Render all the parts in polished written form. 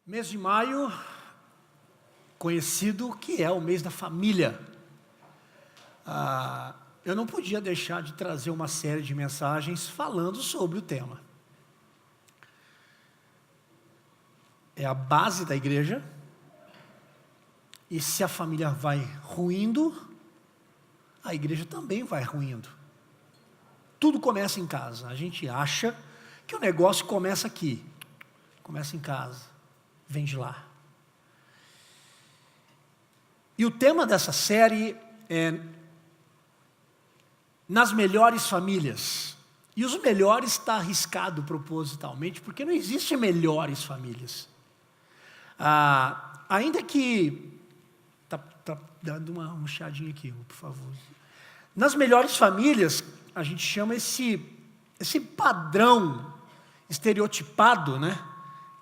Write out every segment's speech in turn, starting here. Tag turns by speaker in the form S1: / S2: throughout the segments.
S1: Mês de maio, conhecido que é o mês da família. Eu não podia deixar de trazer uma série de mensagens falando sobre o tema. É a base da igreja, e se a família vai ruindo, a igreja também vai ruindo. Tudo começa em casa. A gente acha que o negócio começa aqui, começa em casa, vem de lá. E o tema dessa série é nas melhores famílias. E os melhores está arriscado propositalmente, porque não existe melhores famílias. Ainda que... Tá dando uma murchadinha aqui, por favor. Nas melhores famílias, a gente chama esse padrão estereotipado, né,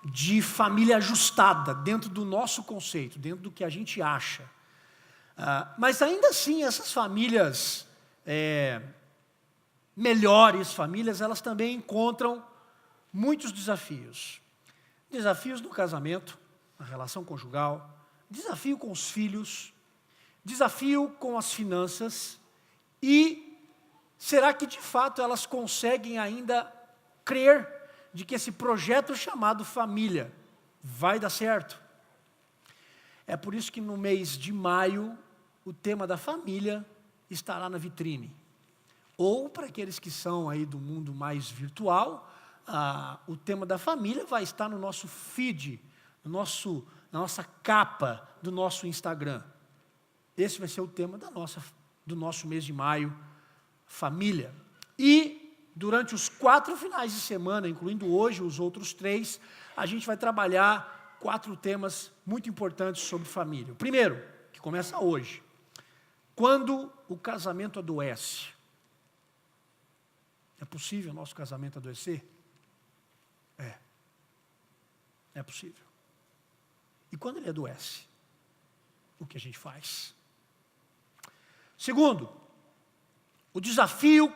S1: de família ajustada, dentro do nosso conceito, dentro do que a gente acha. Mas ainda assim, essas famílias, melhores famílias, elas também encontram muitos desafios. Desafios no casamento, na relação conjugal, desafio com os filhos, desafio com as finanças. E será que de fato elas conseguem ainda crer de que esse projeto chamado família vai dar certo? É por isso que no mês de maio o tema da família estará na vitrine. Ou para aqueles que são aí do mundo mais virtual, o tema da família vai estar no nosso feed, na nossa capa do nosso Instagram. Esse vai ser o tema do nosso mês de maio, família. E durante os 4 finais de semana, incluindo hoje os outros 3, a gente vai trabalhar 4 temas muito importantes sobre família. O primeiro, que começa hoje: quando o casamento adoece. É possível o nosso casamento adoecer? É possível. E quando ele adoece, o que a gente faz? Segundo, o desafio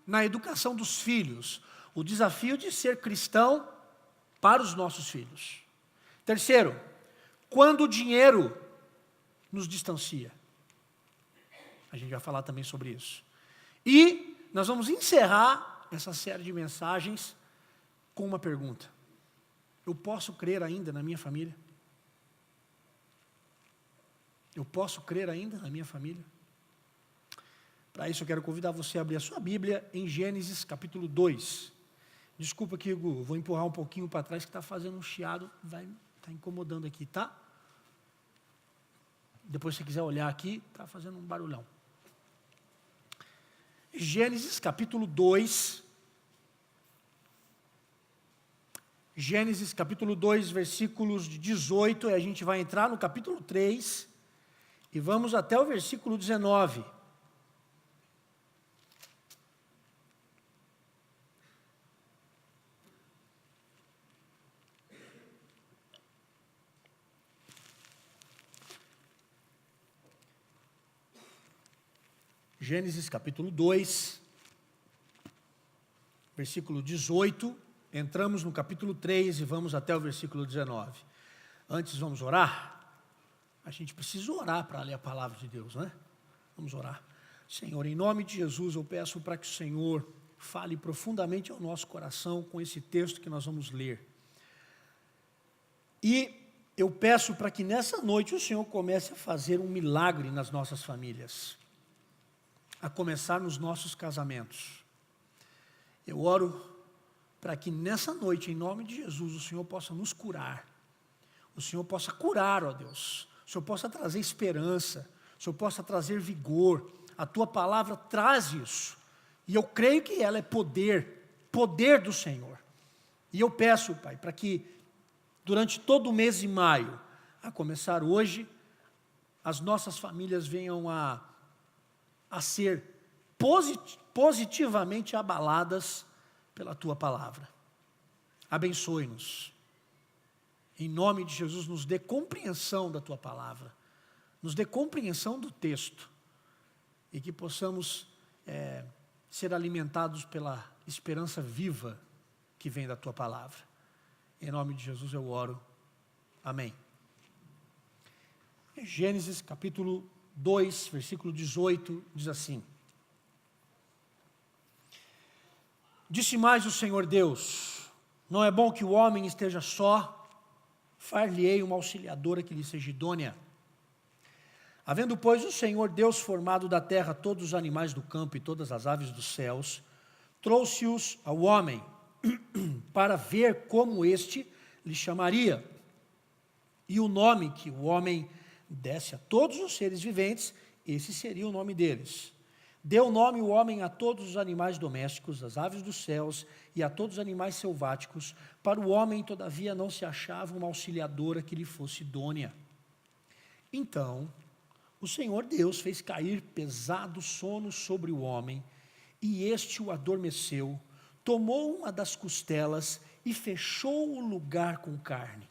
S1: na educação dos filhos, o desafio de ser cristão para os nossos filhos. Terceiro, quando o dinheiro nos distancia. A gente vai falar também sobre isso. E nós vamos encerrar essa série de mensagens com uma pergunta: eu posso crer ainda na minha família? Eu posso crer ainda na minha família? Para isso eu quero convidar você a abrir a sua Bíblia em Gênesis capítulo 2. Desculpa aqui, Hugo, vou empurrar um pouquinho para trás que está fazendo um chiado, está incomodando aqui, tá? Depois se você quiser olhar aqui, está fazendo um barulhão. Gênesis capítulo 2. Gênesis capítulo 2, versículos de 18, e a gente vai entrar no capítulo 3, e vamos até o versículo 19. Gênesis capítulo 2, versículo 18, entramos no capítulo 3 e vamos até o versículo 19. Antes vamos orar? A gente precisa orar para ler a palavra de Deus, né? Vamos orar. Senhor, em nome de Jesus, eu peço para que o Senhor fale profundamente ao nosso coração com esse texto que nós vamos ler. E eu peço para que nessa noite o Senhor comece a fazer um milagre nas nossas famílias, a começar nos nossos casamentos. Eu oro para que nessa noite, em nome de Jesus, o Senhor possa nos curar. O Senhor possa curar, ó Deus. O Senhor possa trazer esperança. O Senhor possa trazer vigor. A Tua palavra traz isso. E eu creio que ela é poder do Senhor. E eu peço, Pai, para que durante todo o mês de maio, a começar hoje, as nossas famílias venham a ser positivamente abaladas pela Tua palavra. Abençoe-nos. Em nome de Jesus, nos dê compreensão da Tua palavra. Nos dê compreensão do texto. E que possamos ser alimentados pela esperança viva que vem da Tua palavra. Em nome de Jesus eu oro. Amém. Gênesis capítulo 2, versículo 18, diz assim: Disse mais o Senhor Deus: Não é bom que o homem esteja só, far-lhe-ei uma auxiliadora que lhe seja idônea. Havendo, pois, o Senhor Deus formado da terra todos os animais do campo e todas as aves dos céus, trouxe-os ao homem, para ver como este lhe chamaria. E o nome que o homem desse a todos os seres viventes, esse seria o nome deles. Deu nome o homem a todos os animais domésticos, às aves dos céus e a todos os animais selváticos. Para o homem, todavia, não se achava uma auxiliadora que lhe fosse idônea. Então, o Senhor Deus fez cair pesado sono sobre o homem, e este o adormeceu, tomou uma das costelas e fechou o lugar com carne.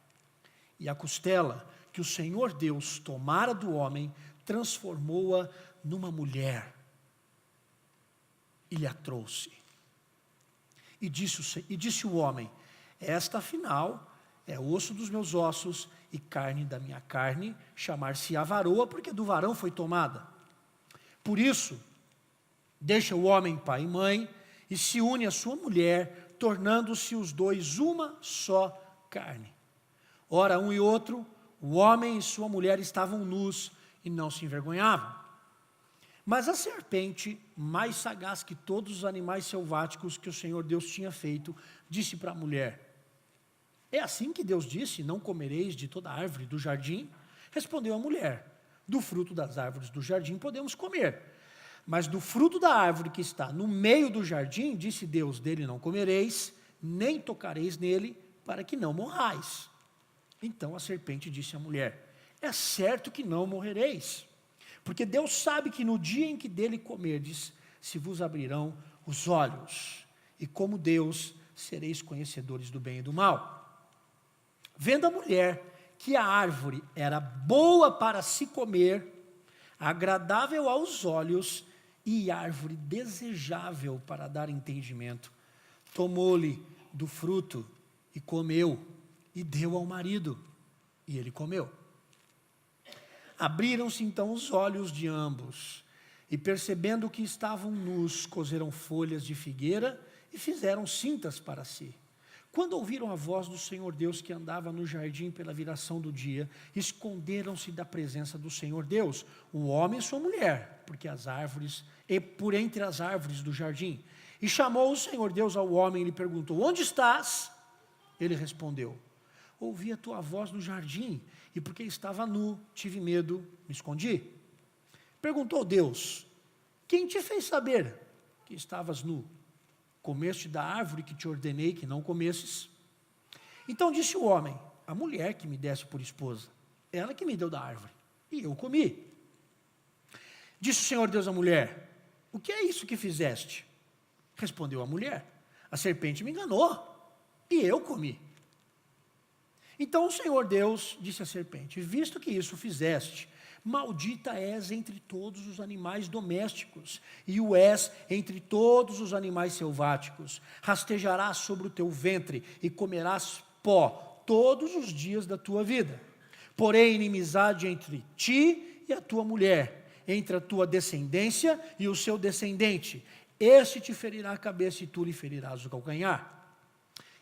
S1: E a costela que o Senhor Deus tomara do homem, transformou-a numa mulher, e lhe a trouxe. E disse o homem: Esta, afinal, é osso dos meus ossos e carne da minha carne, chamar-se-á varoa, porque do varão foi tomada. Por isso, deixa o homem pai e mãe, e se une à sua mulher, tornando-se os dois uma só carne. Ora, um e outro, o homem e sua mulher estavam nus e não se envergonhavam. Mas a serpente, mais sagaz que todos os animais selváticos que o Senhor Deus tinha feito, disse para a mulher: É assim que Deus disse: Não comereis de toda árvore do jardim? Respondeu a mulher: Do fruto das árvores do jardim podemos comer, mas do fruto da árvore que está no meio do jardim, disse Deus: Dele não comereis, nem tocareis nele, para que não morrais. Então a serpente disse à mulher: É certo que não morrereis, porque Deus sabe que no dia em que dele comerdes, se vos abrirão os olhos, e como Deus sereis conhecedores do bem e do mal. Vendo a mulher que a árvore era boa para se comer, agradável aos olhos e árvore desejável para dar entendimento, tomou-lhe do fruto e comeu, e deu ao marido, e ele comeu. Abriram-se então os olhos de ambos, e percebendo que estavam nus, coseram folhas de figueira e fizeram cintas para si. Quando ouviram a voz do Senhor Deus que andava no jardim pela viração do dia, esconderam-se da presença do Senhor Deus, o homem e sua mulher, por entre as árvores do jardim. E chamou o Senhor Deus ao homem e lhe perguntou: Onde estás? Ele respondeu: Ouvi a tua voz no jardim, e porque estava nu, tive medo, me escondi. Perguntou Deus: Quem te fez saber que estavas nu? Comeste da árvore que te ordenei que não comesses? Então disse o homem: A mulher que me desse por esposa, ela que me deu da árvore, e eu comi. Disse o Senhor Deus à mulher: O que é isso que fizeste? Respondeu a mulher: A serpente me enganou, e eu comi. Então o Senhor Deus disse à serpente: Visto que isso fizeste, maldita és entre todos os animais domésticos, e o és entre todos os animais selváticos. Rastejarás sobre o teu ventre, e comerás pó todos os dias da tua vida. Porém, inimizade entre ti e a tua mulher, entre a tua descendência e o seu descendente. Este te ferirá a cabeça, e tu lhe ferirás o calcanhar.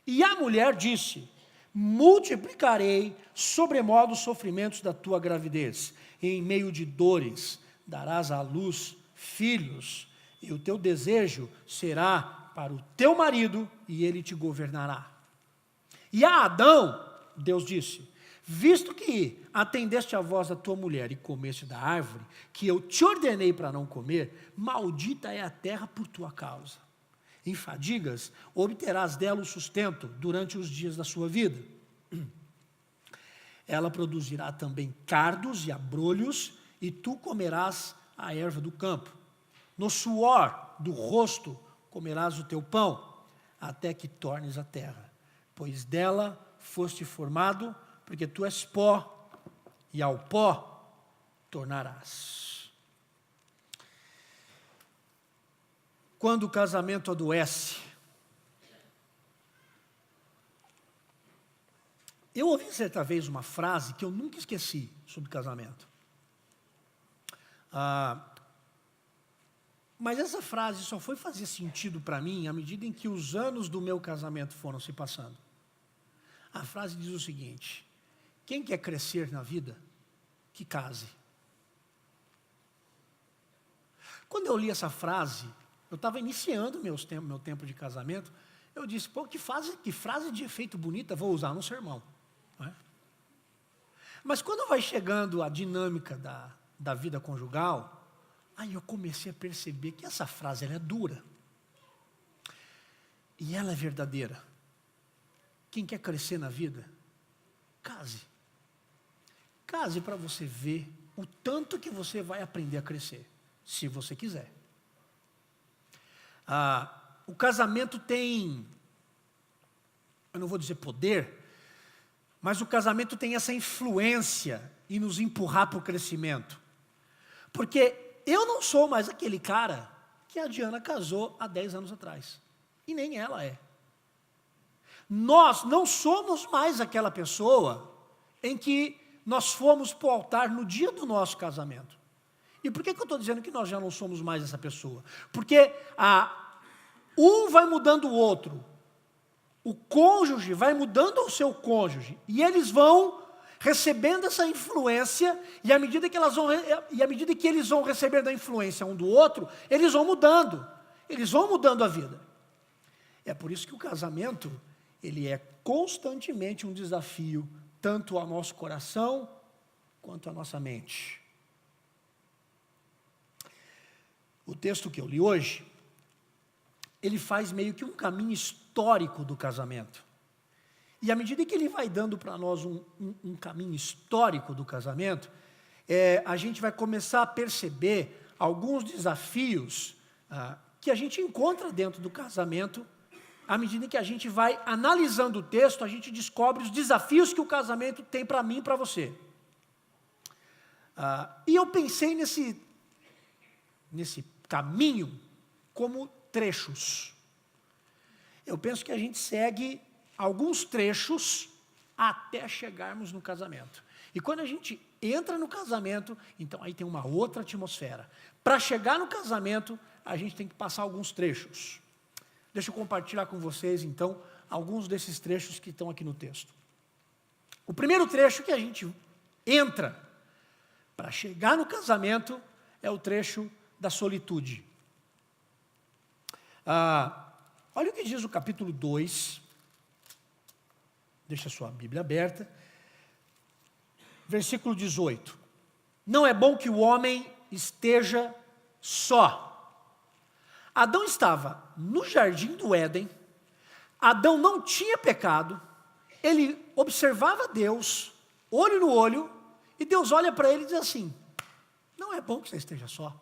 S1: E a mulher disse: Multiplicarei sobremodo os sofrimentos da tua gravidez, e em meio de dores darás à luz filhos, e o teu desejo será para o teu marido, e ele te governará. E a Adão, Deus disse: Visto que atendeste à voz da tua mulher e comeste da árvore que eu te ordenei para não comer, maldita é a terra por tua causa. Em fadigas obterás dela o sustento durante os dias da sua vida. Ela produzirá também cardos e abrolhos, e tu comerás a erva do campo. No suor do rosto comerás o teu pão, até que tornes a terra, pois dela foste formado, porque tu és pó, e ao pó tornarás. Quando o casamento adoece, Eu ouvi certa vez uma frase que eu nunca esqueci sobre casamento. Mas essa frase só foi fazer sentido para mim à medida em que os anos do meu casamento foram se passando. A frase diz o seguinte: quem quer crescer na vida, que case. Quando eu li essa frase, eu estava iniciando meu tempo de casamento, eu disse, pô, que frase de efeito bonita, vou usar num sermão. Não é? Mas quando vai chegando a dinâmica da vida conjugal, aí eu comecei a perceber que essa frase ela é dura. E ela é verdadeira. Quem quer crescer na vida, case. Case para você ver o tanto que você vai aprender a crescer, se você quiser. O casamento tem, eu não vou dizer poder, mas o casamento tem essa influência em nos empurrar para o crescimento. Porque eu não sou mais aquele cara que a Diana casou há 10 anos atrás. E nem ela é. Nós não somos mais aquela pessoa em que nós fomos para o altar no dia do nosso casamento. E por que eu estou dizendo que nós já não somos mais essa pessoa? Porque um vai mudando o outro. O cônjuge vai mudando o seu cônjuge. E eles vão recebendo essa influência, e à medida que eles vão recebendo a influência um do outro, eles vão mudando a vida. É por isso que o casamento, ele é constantemente um desafio, tanto ao nosso coração, quanto à nossa mente. O texto que eu li hoje, ele faz meio que um caminho histórico do casamento. E à medida que ele vai dando para nós um caminho histórico do casamento, a gente vai começar a perceber alguns desafios que a gente encontra dentro do casamento. À medida que a gente vai analisando o texto, a gente descobre os desafios que o casamento tem para mim e para você. E eu pensei nesse caminho como trechos. Eu penso que a gente segue alguns trechos até chegarmos no casamento. E quando a gente entra no casamento, então aí tem uma outra atmosfera. Para chegar no casamento, a gente tem que passar alguns trechos. Deixa eu compartilhar com vocês, então, alguns desses trechos que estão aqui no texto. O primeiro trecho que a gente entra para chegar no casamento é o trecho da solitude. Olha o que diz o capítulo 2. Deixa a sua Bíblia aberta. Versículo 18. Não é bom que o homem esteja só. Adão estava no jardim do Éden. Adão não tinha pecado. Ele observava Deus, olho no olho, e Deus olha para ele e diz assim: não é bom que você esteja só.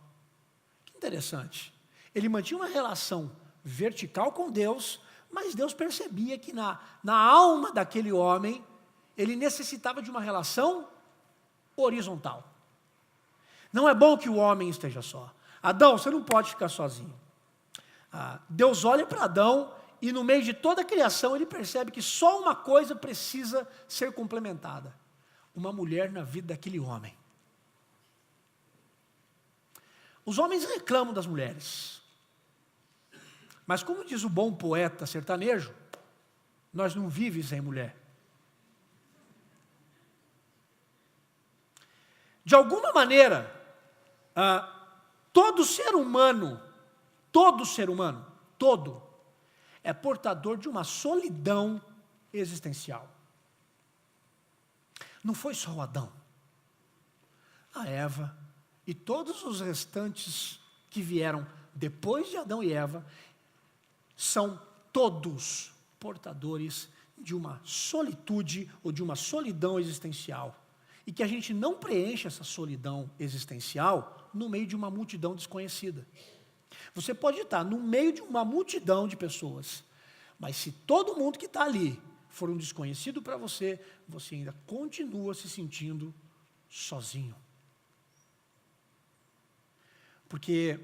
S1: Que interessante. Ele mantinha uma relação vertical com Deus, mas Deus percebia que na alma daquele homem, ele necessitava de uma relação horizontal. Não é bom que o homem esteja só. Adão, você não pode ficar sozinho. Deus olha para Adão e no meio de toda a criação ele percebe que só uma coisa precisa ser complementada: uma mulher na vida daquele homem. Os homens reclamam das mulheres. Mas como diz o bom poeta sertanejo, nós não vivemos sem mulher. De alguma maneira, todo ser humano, é portador de uma solidão existencial. Não foi só o Adão, a Eva e todos os restantes que vieram depois de Adão e Eva, são todos portadores de uma solitude ou de uma solidão existencial. E que a gente não preenche essa solidão existencial no meio de uma multidão desconhecida. Você pode estar no meio de uma multidão de pessoas, mas se todo mundo que está ali for um desconhecido para você, você ainda continua se sentindo sozinho. Porque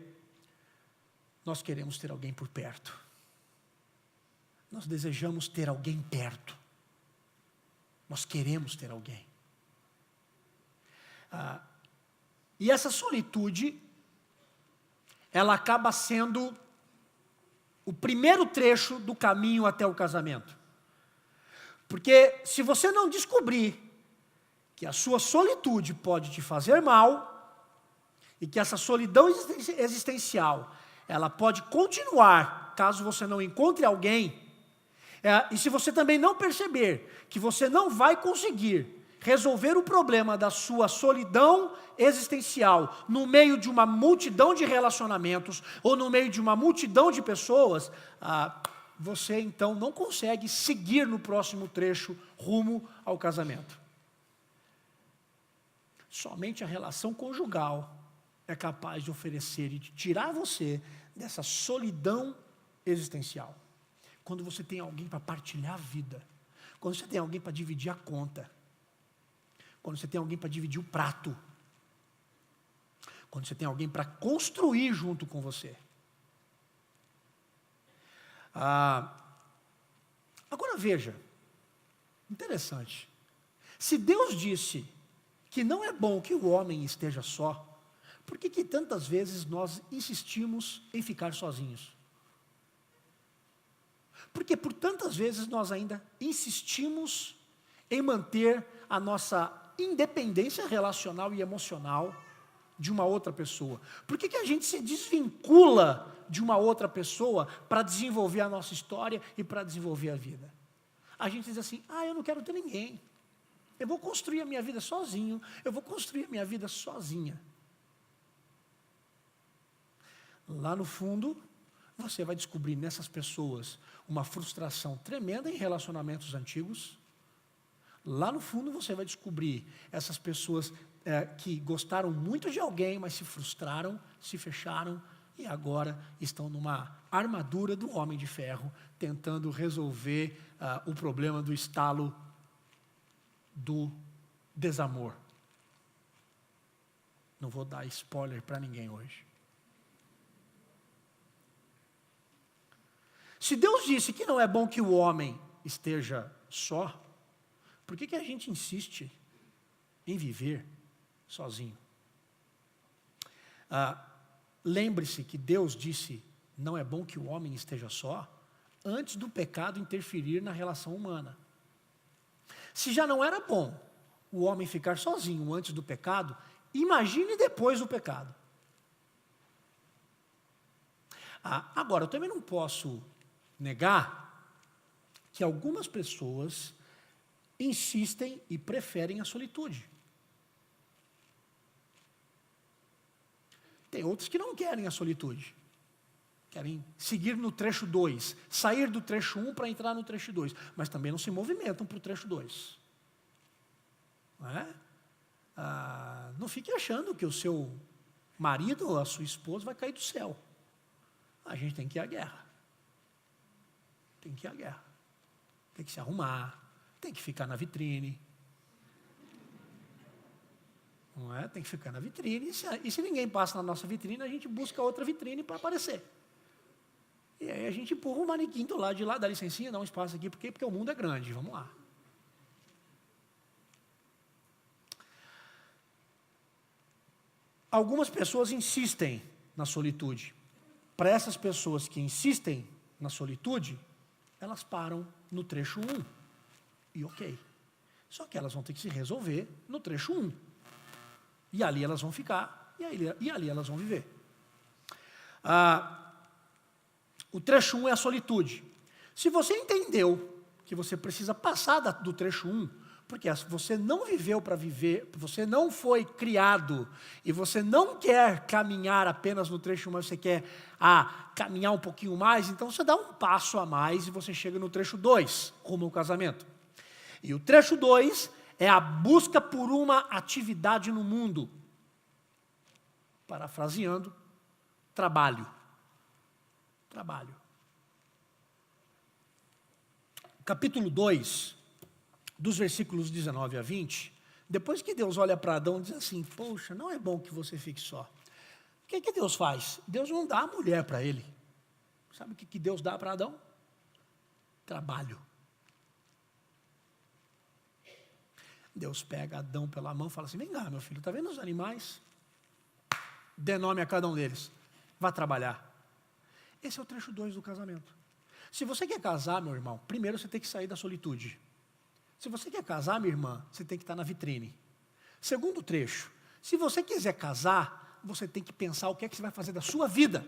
S1: nós queremos ter alguém por perto. Nós desejamos ter alguém perto. Nós queremos ter alguém. E essa solitude, ela acaba sendo o primeiro trecho do caminho até o casamento. Porque se você não descobrir que a sua solitude pode te fazer mal, e que essa solidão existencial, ela pode continuar caso você não encontre alguém, e se você também não perceber que você não vai conseguir resolver o problema da sua solidão existencial no meio de uma multidão de relacionamentos ou no meio de uma multidão de pessoas, você então não consegue seguir no próximo trecho rumo ao casamento. Somente a relação conjugal é capaz de oferecer e de tirar você dessa solidão existencial. Quando você tem alguém para partilhar a vida, quando você tem alguém para dividir a conta, quando você tem alguém para dividir o prato, quando você tem alguém para construir junto com você. Agora veja, interessante, se Deus disse que não é bom que o homem esteja só, por que tantas vezes nós insistimos em ficar sozinhos? Porque por tantas vezes nós ainda insistimos em manter a nossa independência relacional e emocional de uma outra pessoa? Por que a gente se desvincula de uma outra pessoa para desenvolver a nossa história e para desenvolver a vida? A gente diz assim, eu não quero ter ninguém. Eu vou construir a minha vida sozinho, eu vou construir a minha vida sozinha. Lá no fundo, você vai descobrir nessas pessoas uma frustração tremenda em relacionamentos antigos. Lá no fundo você vai descobrir essas pessoas que gostaram muito de alguém, mas se frustraram, se fecharam e agora estão numa armadura do homem de ferro, tentando resolver o problema do estalo do desamor. Não vou dar spoiler para ninguém hoje. Se Deus disse que não é bom que o homem esteja só, por que a gente insiste em viver sozinho? Lembre-se que Deus disse, não é bom que o homem esteja só, antes do pecado interferir na relação humana. Se já não era bom o homem ficar sozinho antes do pecado, imagine depois do pecado. Agora, eu também não posso negar que algumas pessoas insistem e preferem a solitude. Tem outros que não querem a solitude. Querem seguir no trecho 2, sair do trecho 1 para entrar no trecho 2, mas também não se movimentam para o trecho 2. Não é? Não fique achando que o seu marido ou a sua esposa vai cair do céu. A gente tem que ir à guerra. Tem que ir à guerra. Tem que se arrumar, tem que ficar na vitrine. Não é? Tem que ficar na vitrine. E se ninguém passa na nossa vitrine, a gente busca outra vitrine para aparecer. E aí a gente empurra o manequim do lado de lá, dá licencinha, dá um espaço aqui, porque o mundo é grande, vamos lá. Algumas pessoas insistem na solitude. Para essas pessoas que insistem na solitude, elas param no trecho 1. E ok. Só que elas vão ter que se resolver no trecho 1. E ali elas vão ficar, e ali elas vão viver. O trecho 1 é a solitude. Se você entendeu que você precisa passar do trecho 1, porque você não viveu para viver, você não foi criado, e você não quer caminhar apenas no trecho 1, mas você quer caminhar um pouquinho mais, então você dá um passo a mais e você chega no trecho 2, rumo ao casamento. E o trecho 2 é a busca por uma atividade no mundo. Parafraseando, trabalho. Trabalho. Capítulo 2, dos versículos 19 a 20, depois que Deus olha para Adão e diz assim, poxa, não é bom que você fique só. O que Deus faz? Deus não dá a mulher para ele. Sabe o que Deus dá para Adão? Trabalho. Deus pega Adão pela mão e fala assim, vem cá, meu filho, está vendo os animais? Dê nome a cada um deles. Vá trabalhar. Esse é o trecho 2 do casamento. Se você quer casar, meu irmão, primeiro você tem que sair da solitude. Se você quer casar, minha irmã, você tem que estar na vitrine. Segundo trecho, se você quiser casar, você tem que pensar o que é que você vai fazer da sua vida.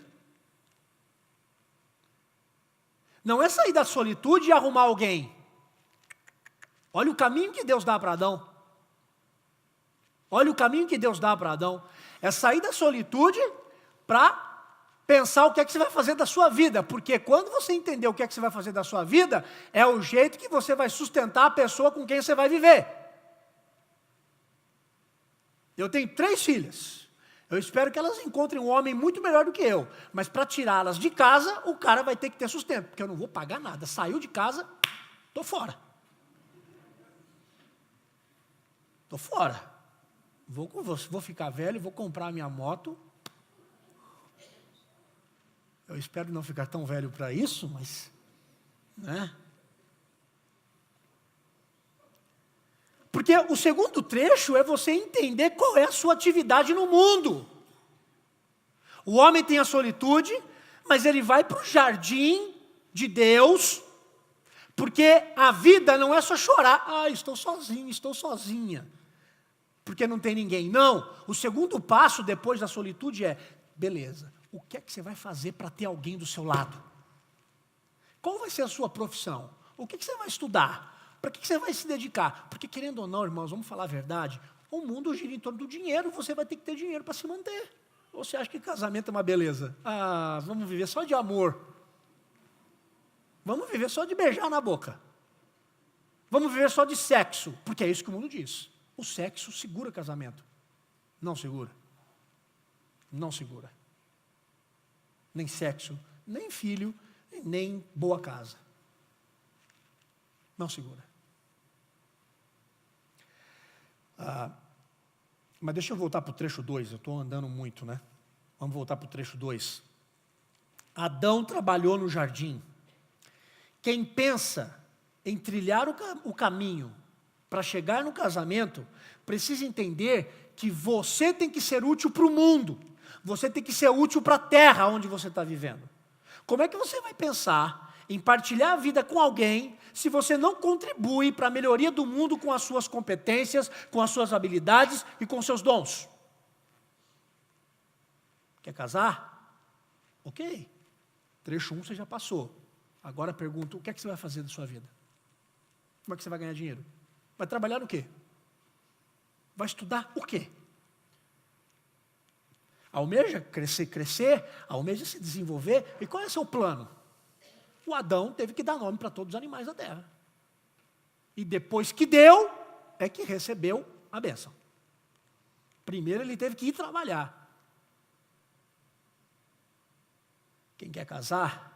S1: Não é sair da solitude e arrumar alguém. Olha o caminho que Deus dá para Adão. Olha o caminho que Deus dá para Adão. É sair da solitude para pensar o que é que você vai fazer da sua vida. Porque quando você entender o que é que você vai fazer da sua vida, é o jeito que você vai sustentar a pessoa com quem você vai viver. Eu tenho 3 filhas. Eu espero que elas encontrem um homem muito melhor do que eu. Mas para tirá-las de casa, o cara vai ter que ter sustento. Porque eu não vou pagar nada. Saiu de casa, estou fora. Estou fora. Vou ficar velho, vou comprar a minha moto. Eu espero não ficar tão velho para isso, mas... né? Porque o segundo trecho é você entender qual é a sua atividade no mundo. O homem tem a solitude, mas ele vai para o jardim de Deus, porque a vida não é só chorar. Ah, estou sozinho, estou sozinha. Porque não tem ninguém. Não, o segundo passo depois da solitude é, beleza, o que é que você vai fazer para ter alguém do seu lado? Qual vai ser a sua profissão? O que é que você vai estudar? Para que você vai se dedicar? Porque querendo ou não, irmãos, vamos falar a verdade, o mundo gira em torno do dinheiro, você vai ter que ter dinheiro para se manter. Ou você acha que casamento é uma beleza? Ah, vamos viver só de amor. Vamos viver só de beijar na boca. Vamos viver só de sexo, porque é isso que o mundo diz. O sexo segura casamento. Não segura. Não segura. Nem sexo, nem filho, nem boa casa. Não segura. Mas deixa eu voltar para o trecho 2, eu estou andando muito, né? Vamos voltar para o trecho 2. Adão trabalhou no jardim. Quem pensa em trilhar o caminho para chegar no casamento, precisa entender que você tem que ser útil para o mundo. Você tem que ser útil para a terra onde você está vivendo. Como é que você vai pensar em partilhar a vida com alguém se você não contribui para a melhoria do mundo com as suas competências, com as suas habilidades e com os seus dons? Quer casar? Ok. Trecho 1 você já passou. Agora pergunto, o que é que você vai fazer da sua vida? Como é que você vai ganhar dinheiro? Vai trabalhar no quê? Vai estudar o quê? Almeja crescer, almeja se desenvolver. E qual é o seu plano? O Adão teve que dar nome para todos os animais da terra. E depois que deu, é que recebeu a bênção. Primeiro ele teve que ir trabalhar. Quem quer casar,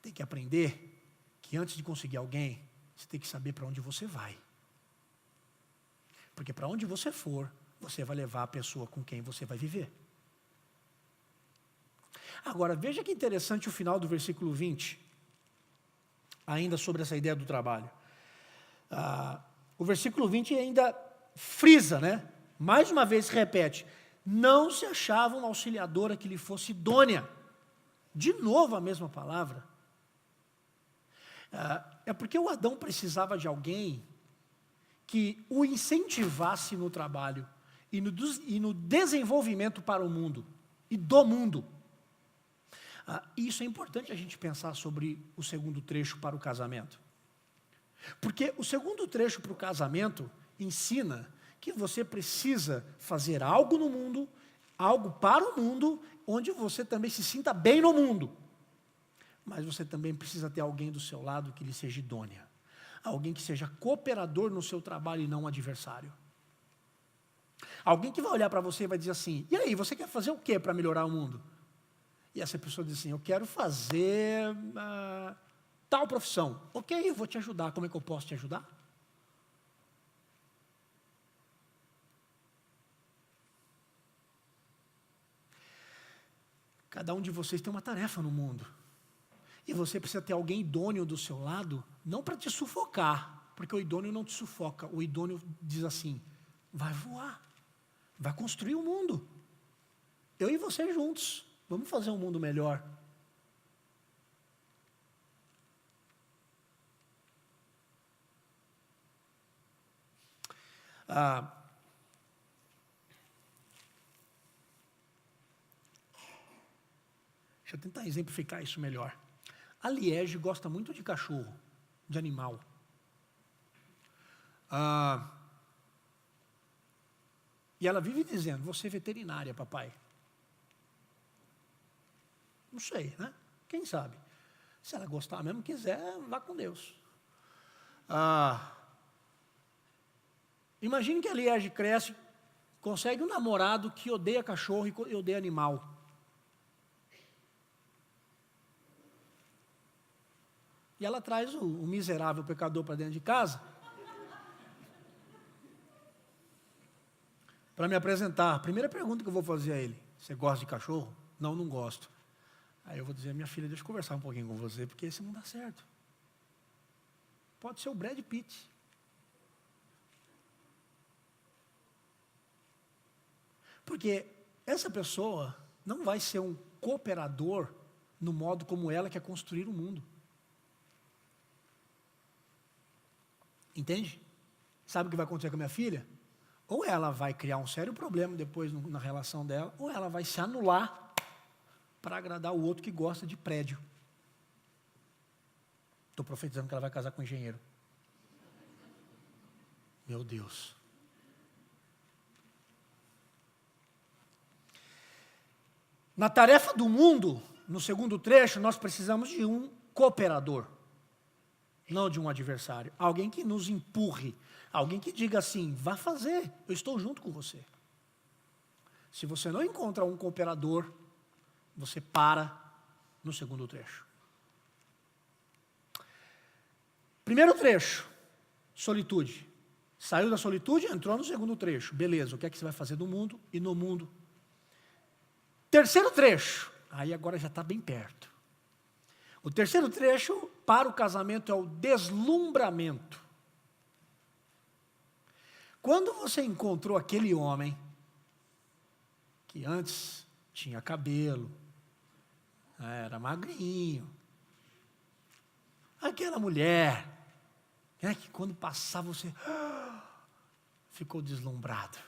S1: tem que aprender que antes de conseguir alguém, você tem que saber para onde você vai. Porque para onde você for, você vai levar a pessoa com quem você vai viver. Agora, veja que interessante o final do versículo 20. Ainda sobre essa ideia do trabalho. O versículo 20 ainda frisa, né? Mais uma vez repete. Não se achava uma auxiliadora que lhe fosse idônea. De novo a mesma palavra. É porque o Adão precisava de alguém que o incentivasse no trabalho e no desenvolvimento para o mundo e do mundo. Isso é importante a gente pensar sobre o segundo trecho para o casamento. Porque o segundo trecho para o casamento ensina que você precisa fazer algo no mundo, algo para o mundo, onde você também se sinta bem no mundo. Mas você também precisa ter alguém do seu lado que lhe seja idônea. Alguém que seja cooperador no seu trabalho e não um adversário. Alguém que vai olhar para você e vai dizer assim, e aí, você quer fazer o quê para melhorar o mundo? E essa pessoa diz assim, eu quero fazer tal profissão. Ok, eu vou te ajudar, como é que eu posso te ajudar? Cada um de vocês tem uma tarefa no mundo. E você precisa ter alguém idôneo do seu lado, não para te sufocar, Porque o idôneo não te sufoca. O idôneo diz assim, vai voar. Vai construir o mundo. Eu e você juntos. Vamos fazer um mundo melhor. Deixa eu tentar exemplificar isso melhor. A Liege gosta muito de cachorro, de animal. E ela vive dizendo, você é veterinária, papai. Não sei, né? Quem sabe? Se ela gostar mesmo, quiser, vá com Deus. Imagine que a Liege cresce, consegue um namorado que odeia cachorro e odeia animal. E ela traz o miserável pecador para dentro de casa para me apresentar. A primeira pergunta que eu vou fazer a ele, você gosta de cachorro? Não, não gosto. Aí eu vou dizer, minha filha, deixa eu conversar um pouquinho com você, porque esse não dá certo. Pode ser o Brad Pitt. Porque essa pessoa não vai ser um cooperador no modo como ela quer construir o mundo. Entende? Sabe o que vai acontecer com a minha filha? Ou ela vai criar um sério problema depois na relação dela, ou ela vai se anular para agradar o outro que gosta de prédio. Estou profetizando que ela vai casar com um engenheiro. Meu Deus. Na tarefa do mundo, no segundo trecho, nós precisamos de um cooperador. Não de um adversário. Alguém que nos empurre. Alguém que diga assim, vá fazer, eu estou junto com você. Se você não encontra um cooperador, você para no segundo trecho. Primeiro trecho, solitude. Saiu da solitude, entrou no segundo trecho. Beleza, o que é que você vai fazer do mundo e no mundo? Terceiro trecho, aí agora já está bem perto. O terceiro trecho para o casamento é o deslumbramento. Quando você encontrou aquele homem que antes tinha cabelo, era magrinho, aquela mulher, que quando passava você ficou deslumbrado.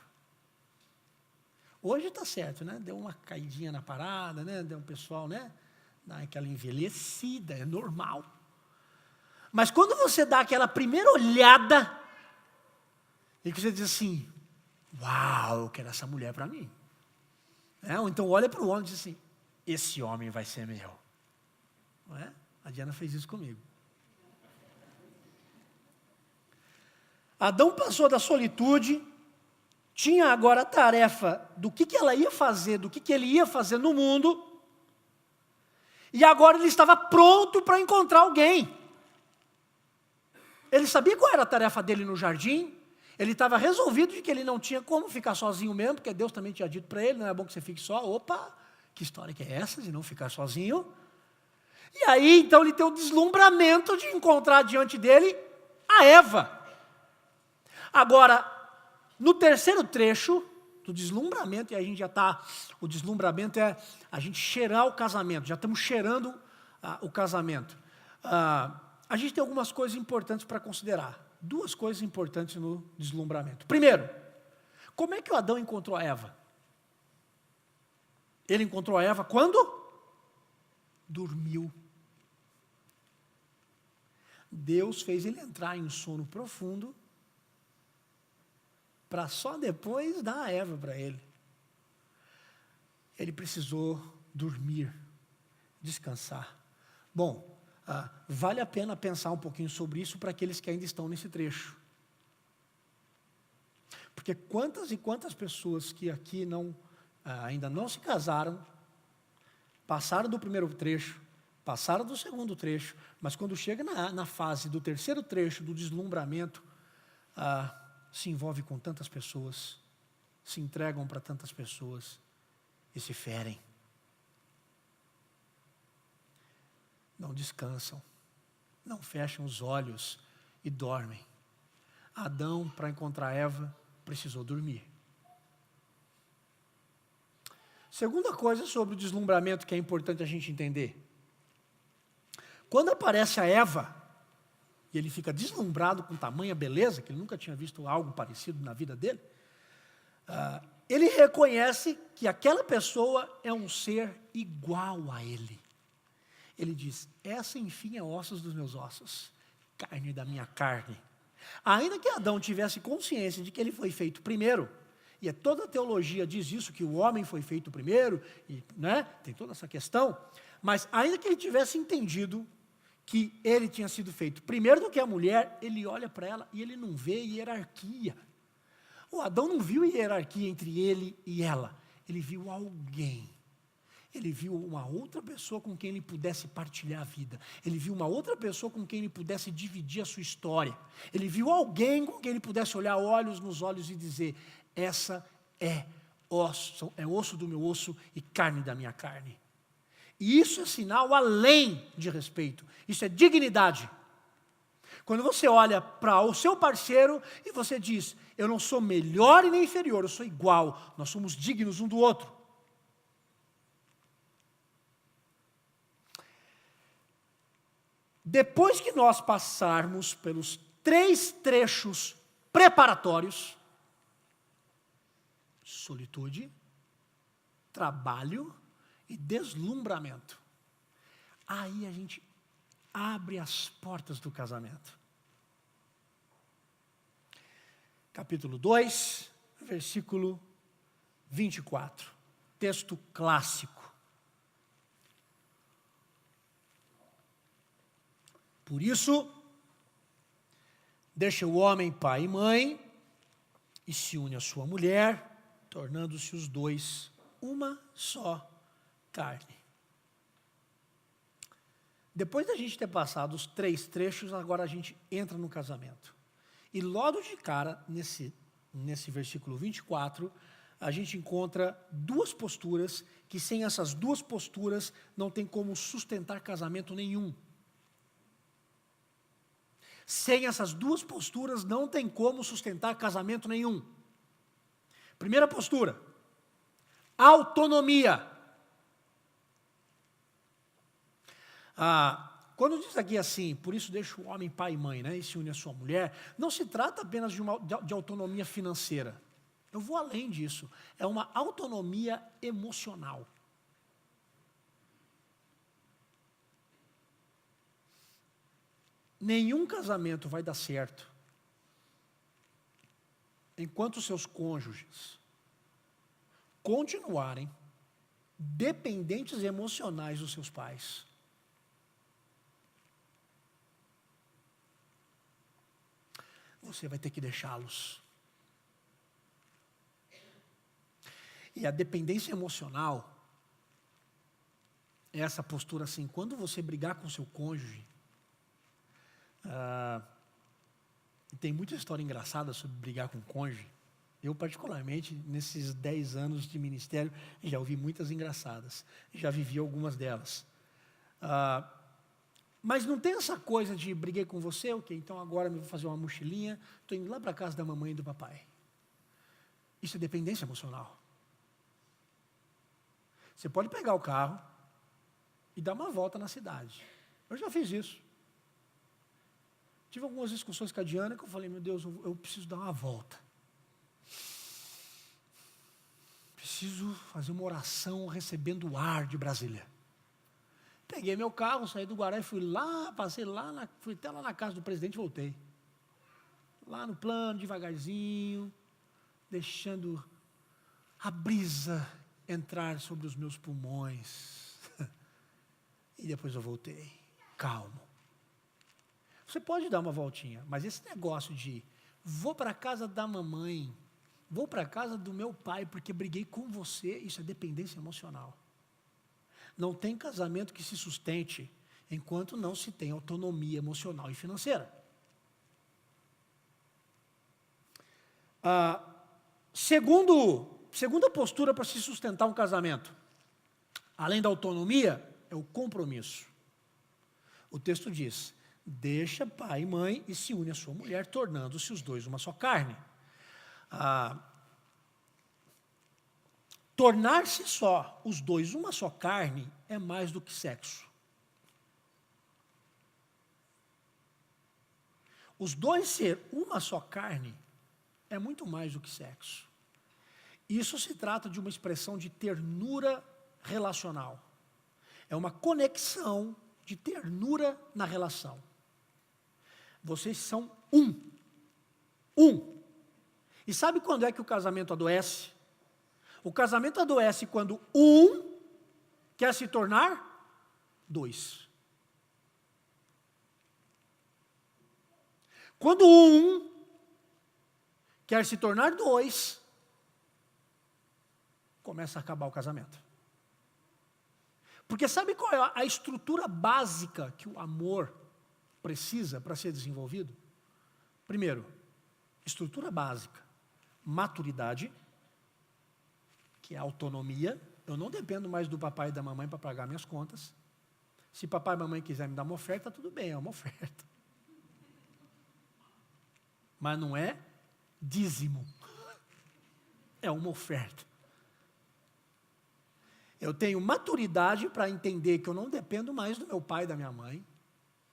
S1: Hoje está certo, né? Deu uma caidinha na parada, né? Deu um pessoal, né? Dá aquela envelhecida, é normal. Mas quando você dá aquela primeira olhada, e que você diz assim, uau, eu quero essa mulher para mim. Ou então olha para o homem e diz assim, esse homem vai ser meu. Não é? A Diana fez isso comigo. Adão passou da solitude, tinha agora a tarefa do que ela ia fazer, do que ele ia fazer no mundo, e agora ele estava pronto para encontrar alguém. Ele sabia qual era a tarefa dele no jardim, ele estava resolvido de que ele não tinha como ficar sozinho mesmo, porque Deus também tinha dito para ele, não é bom que você fique só. Opa, que história que é essa de não ficar sozinho? E aí, então, ele tem o deslumbramento de encontrar diante dele a Eva. Agora, no terceiro trecho do deslumbramento, e a gente já está, o deslumbramento é a gente cheirar o casamento, já estamos cheirando o casamento. A gente tem algumas coisas importantes para considerar. Duas coisas importantes no deslumbramento. Primeiro, como é que o Adão encontrou a Eva? Ele encontrou a Eva quando? Dormiu. Deus fez ele entrar em um sono profundo para só depois dar a Eva para ele. Ele precisou dormir, descansar. Bom, vale a pena pensar um pouquinho sobre isso para aqueles que ainda estão nesse trecho. Porque quantas e quantas pessoas que aqui ainda não se casaram, passaram do primeiro trecho, passaram do segundo trecho, mas quando chega na fase do terceiro trecho, do deslumbramento, se envolve com tantas pessoas, se entregam para tantas pessoas e se ferem. Não descansam, não fecham os olhos e dormem. Adão, para encontrar Eva, precisou dormir. Segunda coisa sobre o deslumbramento que é importante a gente entender. Quando aparece a Eva, e ele fica deslumbrado com tamanha beleza, que ele nunca tinha visto algo parecido na vida dele, ele reconhece que aquela pessoa é um ser igual a ele. Ele diz, essa enfim é ossos dos meus ossos, carne da minha carne. Ainda que Adão tivesse consciência de que ele foi feito primeiro, e toda a teologia diz isso, que o homem foi feito primeiro, e, né, tem toda essa questão, mas ainda que ele tivesse entendido que ele tinha sido feito primeiro do que a mulher, ele olha para ela e ele não vê hierarquia. O Adão não viu hierarquia entre ele e ela, ele viu alguém. Ele viu uma outra pessoa com quem ele pudesse partilhar a vida. Ele viu uma outra pessoa com quem ele pudesse dividir a sua história. Ele viu alguém com quem ele pudesse olhar olhos nos olhos e dizer, essa é osso do meu osso e carne da minha carne. E isso é sinal além de respeito. Isso é dignidade. Quando você olha para o seu parceiro e você diz, eu não sou melhor e nem inferior, eu sou igual. Nós somos dignos um do outro. Depois que nós passarmos pelos 3 trechos preparatórios, solitude, trabalho e deslumbramento, aí a gente abre as portas do casamento. Capítulo 2, versículo 24, texto clássico. Por isso, deixa o homem pai e mãe, e se une à sua mulher, tornando-se os dois uma só carne. Depois da gente ter passado os 3 trechos, agora a gente entra no casamento. E logo de cara, nesse versículo 24, a gente encontra 2 posturas, que sem essas 2 posturas não tem como sustentar casamento nenhum. Sem essas 2 posturas não tem como sustentar casamento nenhum. Primeira postura, autonomia. Quando diz aqui assim, por isso deixa o homem pai e mãe, né, e se une à sua mulher, não se trata apenas de autonomia financeira. Eu vou além disso, é uma autonomia emocional. Nenhum casamento vai dar certo enquanto seus cônjuges continuarem dependentes emocionais dos seus pais. Você vai ter que deixá-los. E a dependência emocional é essa postura assim, quando você brigar com seu cônjuge, tem muita história engraçada sobre brigar com o cônjuge. Eu, particularmente, nesses 10 anos de ministério, já ouvi muitas engraçadas. Já vivi algumas delas. Mas não tem essa coisa de briguei com você, ok, então agora eu vou fazer uma mochilinha, estou indo lá para a casa da mamãe e do papai. Isso é dependência emocional. Você pode pegar o carro e dar uma volta na cidade. Eu já fiz isso. Tive algumas discussões com a Diana que eu falei, meu Deus, eu preciso dar uma volta. Preciso fazer uma oração recebendo o ar de Brasília. Peguei meu carro, saí do Guará e fui lá, fui até lá na casa do presidente e voltei. Lá no plano, devagarzinho, deixando a brisa entrar sobre os meus pulmões. E depois eu voltei, calmo. Você pode dar uma voltinha, mas esse negócio de vou para a casa da mamãe, vou para a casa do meu pai porque briguei com você, isso é dependência emocional. Não tem casamento que se sustente enquanto não se tem autonomia emocional e financeira. Segunda postura para se sustentar um casamento, além da autonomia, é o compromisso. O texto diz, deixa pai e mãe e se une à sua mulher, tornando-se os dois uma só carne. Tornar-se só os dois uma só carne é mais do que sexo. Os dois ser uma só carne é muito mais do que sexo. Isso se trata de uma expressão de ternura relacional. É uma conexão de ternura na relação. Vocês são um. Um. E sabe quando é que o casamento adoece? O casamento adoece quando um quer se tornar dois. Quando um quer se tornar dois, começa a acabar o casamento. Porque sabe qual é a estrutura básica que o amor precisa para ser desenvolvido? Primeiro, estrutura básica, maturidade, que é autonomia. Eu não dependo mais do papai e da mamãe para pagar minhas contas. Se papai e mamãe quiserem me dar uma oferta, tudo bem, é uma oferta. Mas não é dízimo. É uma oferta. Eu tenho maturidade para entender que eu não dependo mais do meu pai e da minha mãe,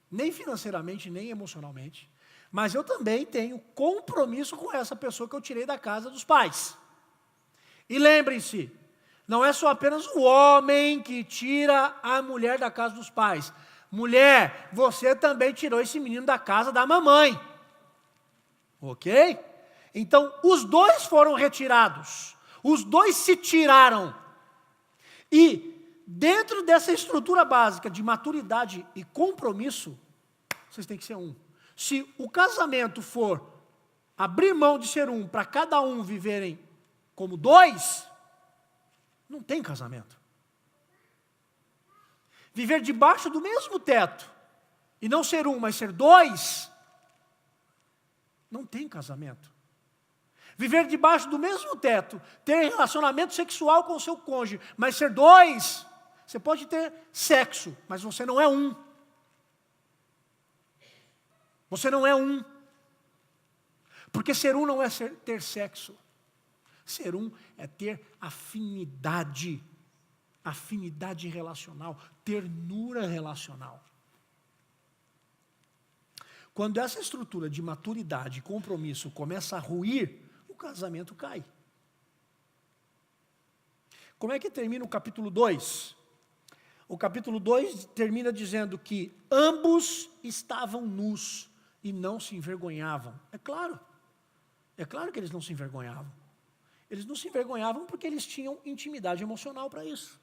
S1: nem financeiramente, nem emocionalmente, mas eu também tenho compromisso com essa pessoa que eu tirei da casa dos pais. E lembrem-se, não é só apenas o homem que tira a mulher da casa dos pais. Mulher, você também tirou esse menino da casa da mamãe. Ok? Então, os dois foram retirados. Os dois se tiraram. E, dentro dessa estrutura básica de maturidade e compromisso, vocês têm que ser um. Se o casamento for abrir mão de ser um, para cada um viverem como dois, não tem casamento. Viver debaixo do mesmo teto, e não ser um, mas ser dois, não tem casamento. Viver debaixo do mesmo teto, ter relacionamento sexual com o seu cônjuge, mas ser dois, você pode ter sexo, mas você não é um. Você não é um. Porque ser um não é ter sexo. Ser um é ter afinidade. Afinidade relacional, ternura relacional. Quando essa estrutura de maturidade e compromisso começa a ruir, o casamento cai. Como é que termina o capítulo 2? O capítulo 2 termina dizendo que ambos estavam nus e não se envergonhavam. É claro que eles não se envergonhavam. Eles não se envergonhavam porque eles tinham intimidade emocional para isso.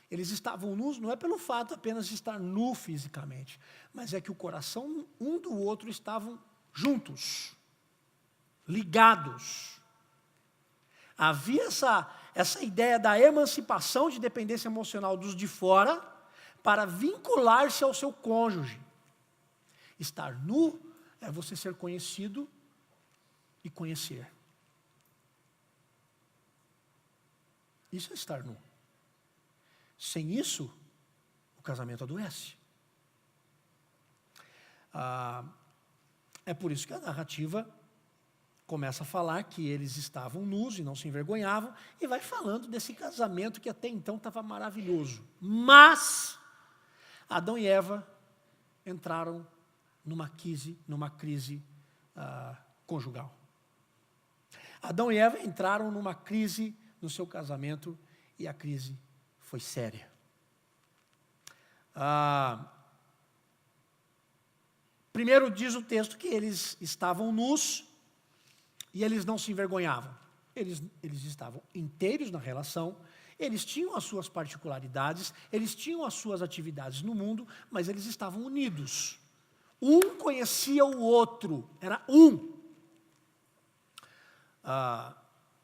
S1: Eles estavam nus, não é pelo fato apenas de estar nu fisicamente, mas é que o coração um do outro estavam juntos, ligados. Havia essa ideia da emancipação de dependência emocional dos de fora para vincular-se ao seu cônjuge. Estar nu é você ser conhecido e conhecer. Isso é estar nu. Sem isso, o casamento adoece. É por isso que a narrativa começa a falar que eles estavam nus e não se envergonhavam, e vai falando desse casamento que até então estava maravilhoso. Mas, Adão e Eva entraram numa crise conjugal. Adão e Eva entraram numa crise no seu casamento, e a crise foi séria. Primeiro diz o texto que eles estavam nus e eles não se envergonhavam. Eles estavam inteiros na relação, eles tinham as suas particularidades, eles tinham as suas atividades no mundo, mas eles estavam unidos. Um conhecia o outro, era um.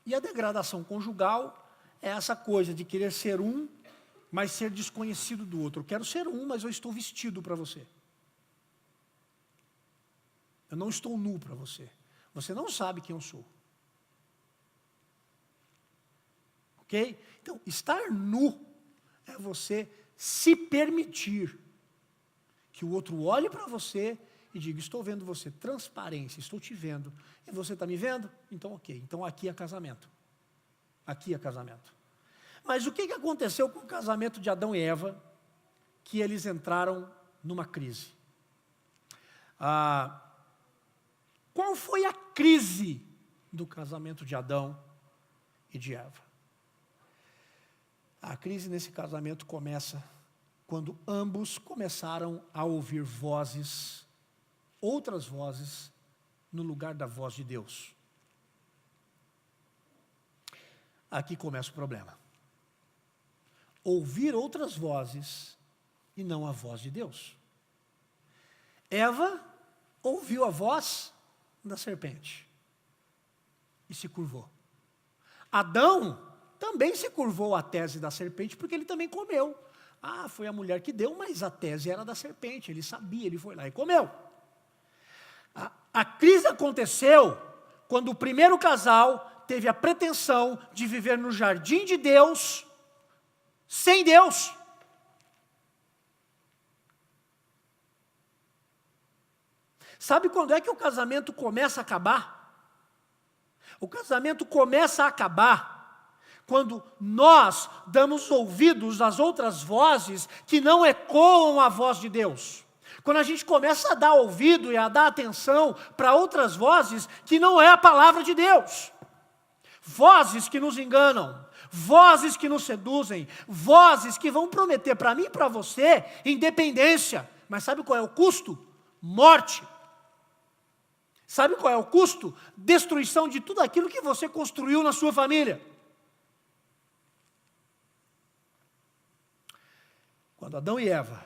S1: E a degradação conjugal é essa coisa de querer ser um, mas ser desconhecido do outro. Eu quero ser um, mas eu estou vestido para você. Eu não estou nu para você. Você não sabe quem eu sou. Ok? Então, estar nu é você se permitir Que o outro olhe para você e diga, estou vendo você, transparência, estou te vendo. E você está me vendo? Então ok, então aqui é casamento. Aqui é casamento. Mas o que aconteceu com o casamento de Adão e Eva, que eles entraram numa crise? Qual foi a crise do casamento de Adão e de Eva? A crise nesse casamento começa quando ambos começaram a ouvir vozes, outras vozes, no lugar da voz de Deus. Aqui começa o problema. Ouvir outras vozes e não a voz de Deus. Eva ouviu a voz da serpente e se curvou. Adão também se curvou à tese da serpente porque ele também comeu. Foi a mulher que deu, mas a tese era da serpente, ele sabia, ele foi lá e comeu. A crise aconteceu quando o primeiro casal teve a pretensão de viver no jardim de Deus, sem Deus. Sabe quando é que o casamento começa a acabar? O casamento começa a acabar quando nós damos ouvidos às outras vozes que não ecoam a voz de Deus. Quando a gente começa a dar ouvido e a dar atenção para outras vozes que não é a palavra de Deus. Vozes que nos enganam, vozes que nos seduzem, vozes que vão prometer para mim e para você independência. Mas sabe qual é o custo? Morte. Sabe qual é o custo? Destruição de tudo aquilo que você construiu na sua família. Quando Adão e Eva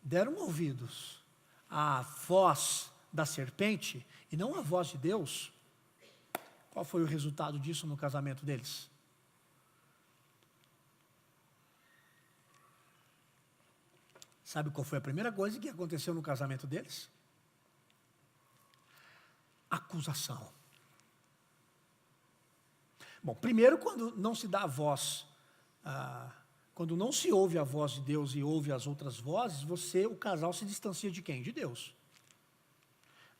S1: deram ouvidos à voz da serpente e não à voz de Deus, qual foi o resultado disso no casamento deles? Sabe qual foi a primeira coisa que aconteceu no casamento deles? Acusação. Bom, primeiro, quando não se dá a voz, quando não se ouve a voz de Deus e ouve as outras vozes, o casal se distancia de quem? De Deus.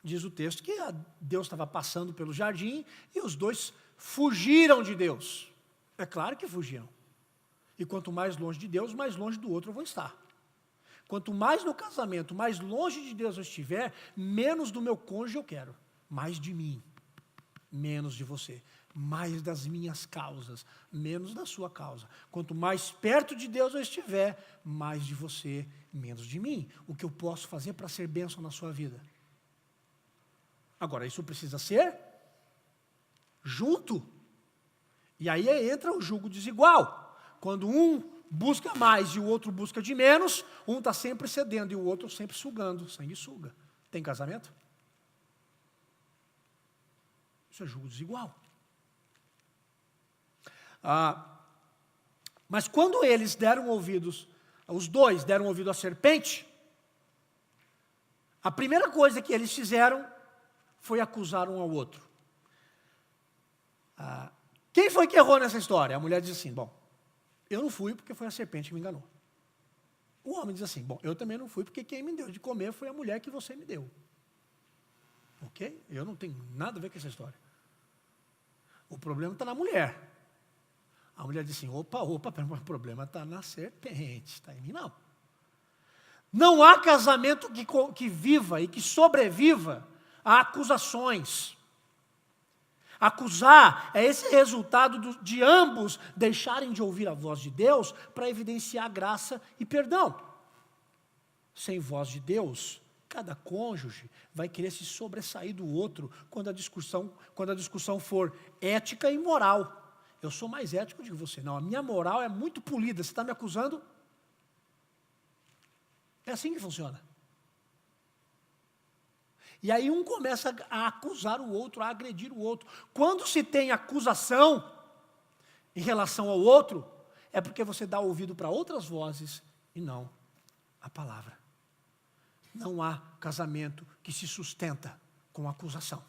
S1: Diz o texto que Deus estava passando pelo jardim e os dois fugiram de Deus. É claro que fugiram. E quanto mais longe de Deus, mais longe do outro eu vou estar. Quanto mais no casamento, mais longe de Deus eu estiver, menos do meu cônjuge eu quero. Mais de mim, menos de você. Mais das minhas causas, menos da sua causa. Quanto mais perto de Deus eu estiver, mais de você, menos de mim. O que eu posso fazer para ser bênção na sua vida? Agora, isso precisa ser junto. E aí entra o jugo desigual. Quando um busca mais e o outro busca de menos, um está sempre cedendo e o outro sempre sugando. Sanguessuga. Tem casamento? Isso é jugo desigual. Mas quando eles deram ouvidos, os dois deram ouvido à serpente, a primeira coisa que eles fizeram foi acusar um ao outro. Quem foi que errou nessa história? A mulher diz assim, bom, eu não fui porque foi a serpente que me enganou. O homem diz assim, bom, eu também não fui porque quem me deu de comer foi a mulher que você me deu. Ok? Eu não tenho nada a ver com essa história. O problema está na mulher. A mulher diz assim, opa, o problema está na serpente, está em mim não. Não há casamento que viva e que sobreviva a acusações. Acusar é esse resultado de ambos deixarem de ouvir a voz de Deus para evidenciar graça e perdão. Sem voz de Deus, cada cônjuge vai querer se sobressair do outro quando a discussão for ética e moral. Eu sou mais ético do que você. Não, a minha moral é muito polida. Você está me acusando? É assim que funciona. E aí um começa a acusar o outro, a agredir o outro. Quando se tem acusação em relação ao outro, é porque você dá ouvido para outras vozes e não a palavra. Não há casamento que se sustenta com acusação.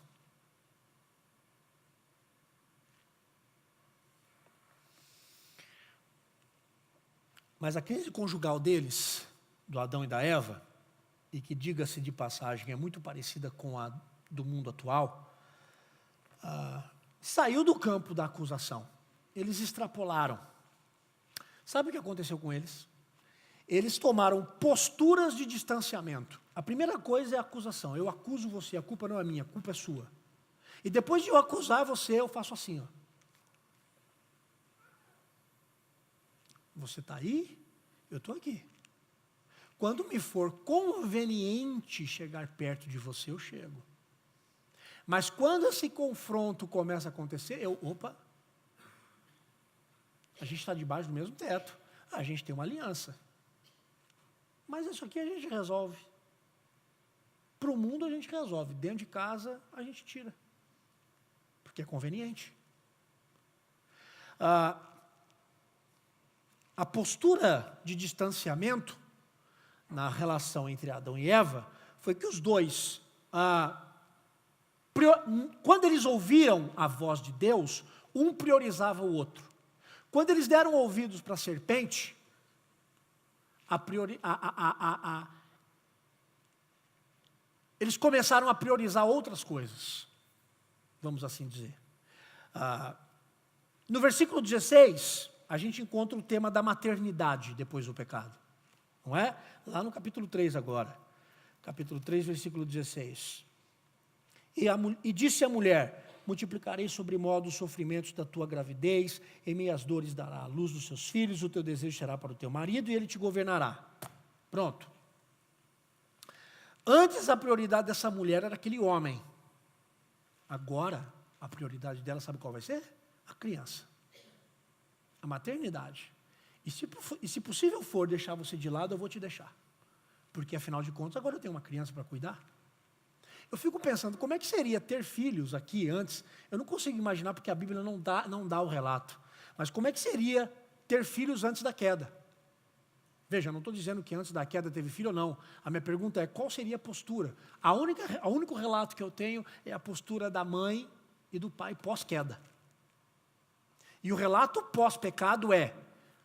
S1: Mas a crise conjugal deles, do Adão e da Eva, e que, diga-se de passagem, é muito parecida com a do mundo atual, saiu do campo da acusação. Eles extrapolaram. Sabe o que aconteceu com eles? Eles tomaram posturas de distanciamento. A primeira coisa é a acusação. Eu acuso você, a culpa não é minha, a culpa é sua. E depois de eu acusar você, eu faço assim, ó. Você está aí, eu estou aqui. Quando me for conveniente chegar perto de você, eu chego. Mas quando esse confronto começa a acontecer, a gente está debaixo do mesmo teto, a gente tem uma aliança. Mas isso aqui a gente resolve. Para o mundo a gente resolve, dentro de casa a gente tira. Porque é conveniente. A postura de distanciamento na relação entre Adão e Eva foi que os dois, quando eles ouviram a voz de Deus, um priorizava o outro. Quando eles deram ouvidos para a serpente, eles começaram a priorizar outras coisas, vamos assim dizer. No versículo 16, a gente encontra o tema da maternidade depois do pecado. Não é? Lá no capítulo 3 agora. Capítulo 3, versículo 16. E disse a mulher: multiplicarei sobremodo os sofrimentos da tua gravidez, em meias dores dará a luz dos seus filhos, o teu desejo será para o teu marido e ele te governará. Pronto. Antes a prioridade dessa mulher era aquele homem. Agora, a prioridade dela, sabe qual vai ser? A criança. A maternidade. E se possível for deixar você de lado, eu vou te deixar. Porque, afinal de contas, agora eu tenho uma criança para cuidar. Eu fico pensando, como é que seria ter filhos aqui antes? Eu não consigo imaginar, porque a Bíblia não dá o relato. Mas como é que seria ter filhos antes da queda? Veja, eu não estou dizendo que antes da queda teve filho ou não. A minha pergunta é, qual seria a postura? O único relato que eu tenho é a postura da mãe e do pai pós-queda. E o relato pós-pecado é,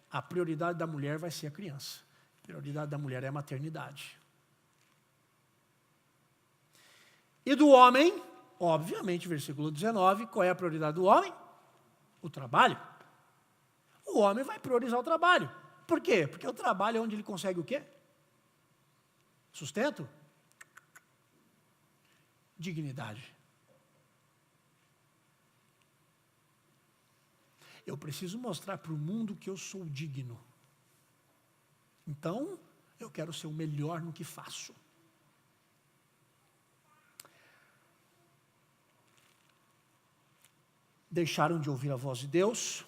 S1: a prioridade da mulher vai ser a criança. A prioridade da mulher é a maternidade. E do homem, obviamente, versículo 19, qual é a prioridade do homem? O trabalho. O homem vai priorizar o trabalho. Por quê? Porque o trabalho é onde ele consegue o quê? Sustento? Dignidade. Eu preciso mostrar para o mundo que eu sou digno. Então, eu quero ser o melhor no que faço. Deixaram de ouvir a voz de Deus,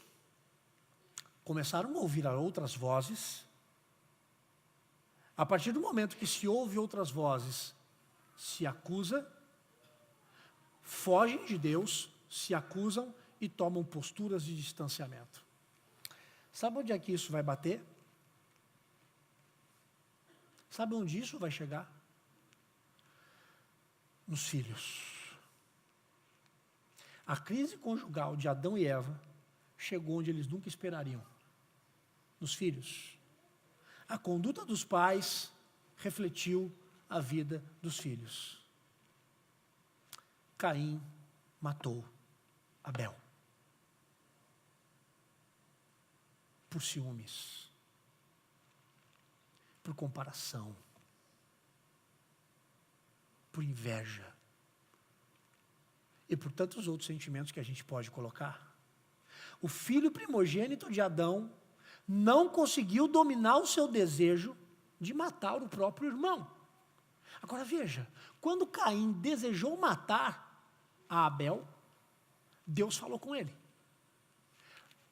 S1: começaram a ouvir outras vozes. A partir do momento que se ouve outras vozes, se acusa, fogem de Deus, se acusam e tomam posturas de distanciamento. Sabe onde é que isso vai bater? Sabe onde isso vai chegar? Nos filhos. A crise conjugal de Adão e Eva chegou onde eles nunca esperariam. Nos filhos. A conduta dos pais refletiu a vida dos filhos. Caim matou Abel. Por ciúmes. Por comparação. Por inveja. E por tantos outros sentimentos que a gente pode colocar. O filho primogênito de Adão não conseguiu dominar o seu desejo de matar o próprio irmão. Agora veja, quando Caim desejou matar a Abel, Deus falou com ele.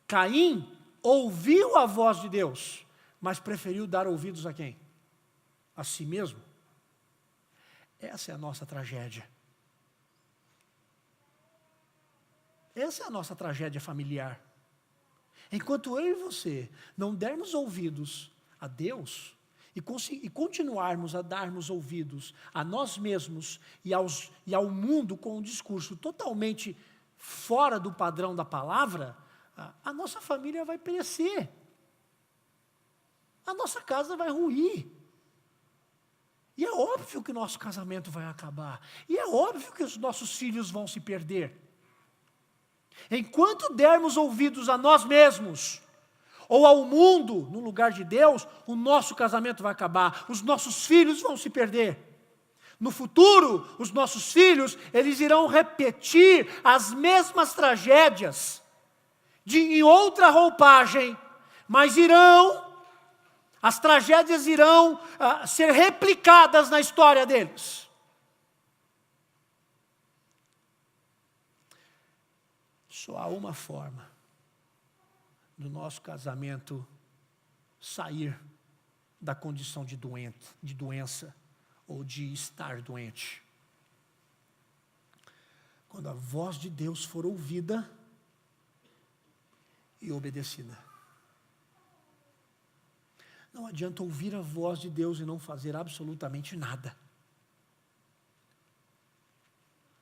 S1: Caim ouviu a voz de Deus, mas preferiu dar ouvidos a quem? A si mesmo. Essa é a nossa tragédia. Essa é a nossa tragédia familiar. Enquanto eu e você não dermos ouvidos a Deus e continuarmos a darmos ouvidos a nós mesmos e ao mundo com um discurso totalmente fora do padrão da palavra, a nossa família vai perecer. A nossa casa vai ruir. E é óbvio que o nosso casamento vai acabar. E é óbvio que os nossos filhos vão se perder. Enquanto dermos ouvidos a nós mesmos, ou ao mundo, no lugar de Deus, o nosso casamento vai acabar. Os nossos filhos vão se perder. No futuro, os nossos filhos, eles irão repetir as mesmas tragédias, em outra roupagem, mas as tragédias irão ser replicadas na história deles. Só há uma forma do nosso casamento sair da condição de doença, ou de estar doente. Quando a voz de Deus for ouvida e obedecida. Não adianta ouvir a voz de Deus e não fazer absolutamente nada.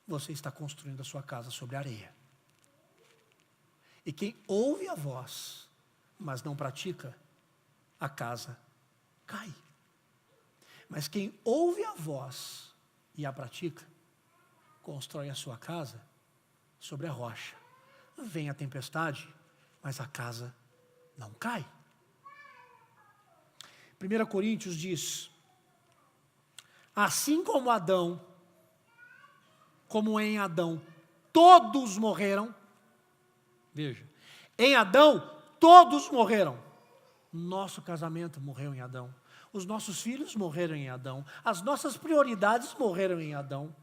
S1: Você está construindo a sua casa sobre areia. E quem ouve a voz, mas não pratica, a casa cai. Mas quem ouve a voz e a pratica, constrói a sua casa sobre a rocha. Vem a tempestade, mas a casa não cai. 1 Coríntios diz: assim como em Adão, todos morreram. Veja, em Adão, todos morreram. Nosso casamento morreu em Adão. Os nossos filhos morreram em Adão. As nossas prioridades morreram em Adão.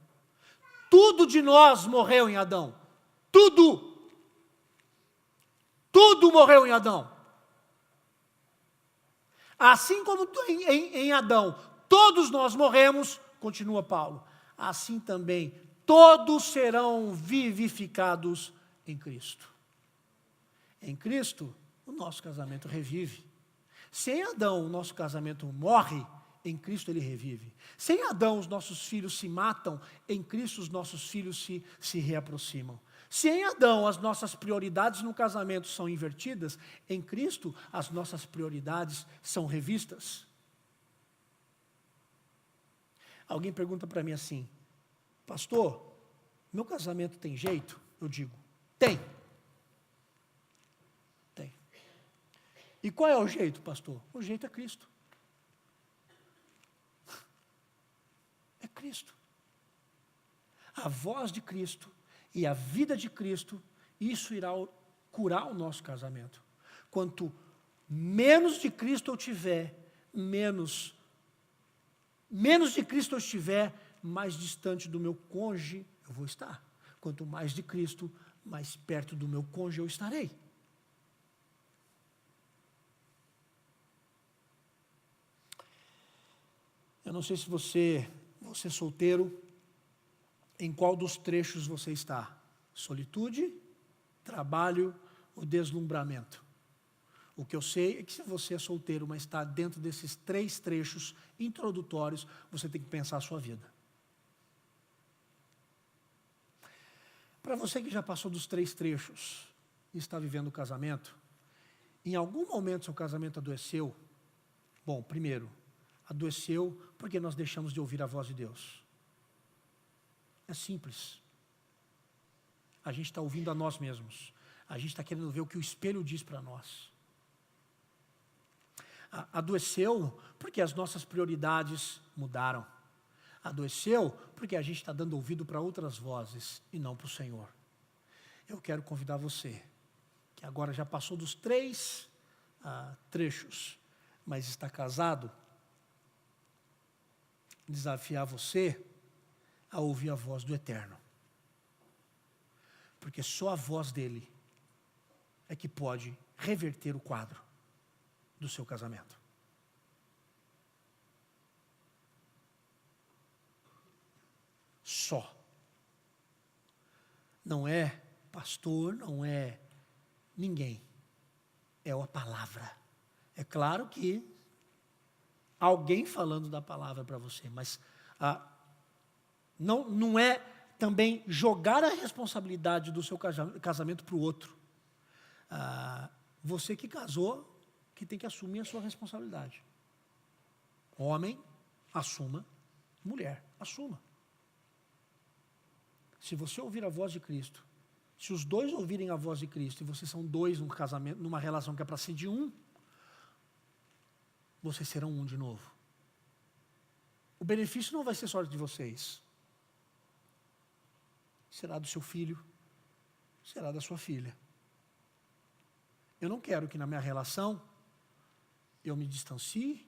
S1: Tudo de nós morreu em Adão. Tudo. Tudo morreu em Adão. Assim como em Adão todos nós morremos, continua Paulo, assim também todos serão vivificados em Cristo. Em Cristo, o nosso casamento revive. Se em Adão o nosso casamento morre, em Cristo ele revive. Se em Adão os nossos filhos se matam, em Cristo os nossos filhos se reaproximam. Se em Adão as nossas prioridades no casamento são invertidas, em Cristo as nossas prioridades são revistas. Alguém pergunta para mim assim: pastor, meu casamento tem jeito? Eu digo, tem. Tem. E qual é o jeito, pastor? O jeito é Cristo. É Cristo. A voz de Cristo e a vida de Cristo, isso irá curar o nosso casamento. Quanto menos de Cristo eu tiver, menos de Cristo eu estiver, mais distante do meu cônjuge eu vou estar. Quanto mais de Cristo, mais perto do meu cônjuge eu estarei. Eu não sei se você é solteiro, em qual dos trechos você está? Solitude, trabalho ou deslumbramento? O que eu sei é que se você é solteiro, mas está dentro desses 3 trechos introdutórios, você tem que pensar a sua vida. Para você que já passou dos 3 trechos e está vivendo o casamento, em algum momento seu casamento adoeceu? Bom, primeiro, adoeceu porque nós deixamos de ouvir a voz de Deus. É simples. A gente está ouvindo a nós mesmos. A gente está querendo ver o que o espelho diz para nós. Adoeceu porque as nossas prioridades mudaram. Adoeceu porque a gente está dando ouvido para outras vozes e não para o Senhor. Eu quero convidar você, que agora já passou dos 3 trechos, mas está casado, desafiar você a ouvir a voz do Eterno. Porque só a voz dele é que pode reverter o quadro do seu casamento. Só. Não é pastor, não é ninguém. É a palavra. É claro que alguém falando da palavra para você, mas não é também jogar a responsabilidade do seu casamento para o outro. Você que casou, que tem que assumir a sua responsabilidade. Homem, assuma Mulher, assuma. Se você ouvir a voz de Cristo, se os dois ouvirem a voz de Cristo, e vocês são dois num casamento, numa relação que é para ser de um, vocês serão um de novo. O benefício não vai ser só de vocês. Será do seu filho, será da sua filha. Eu não quero que na minha relação eu me distancie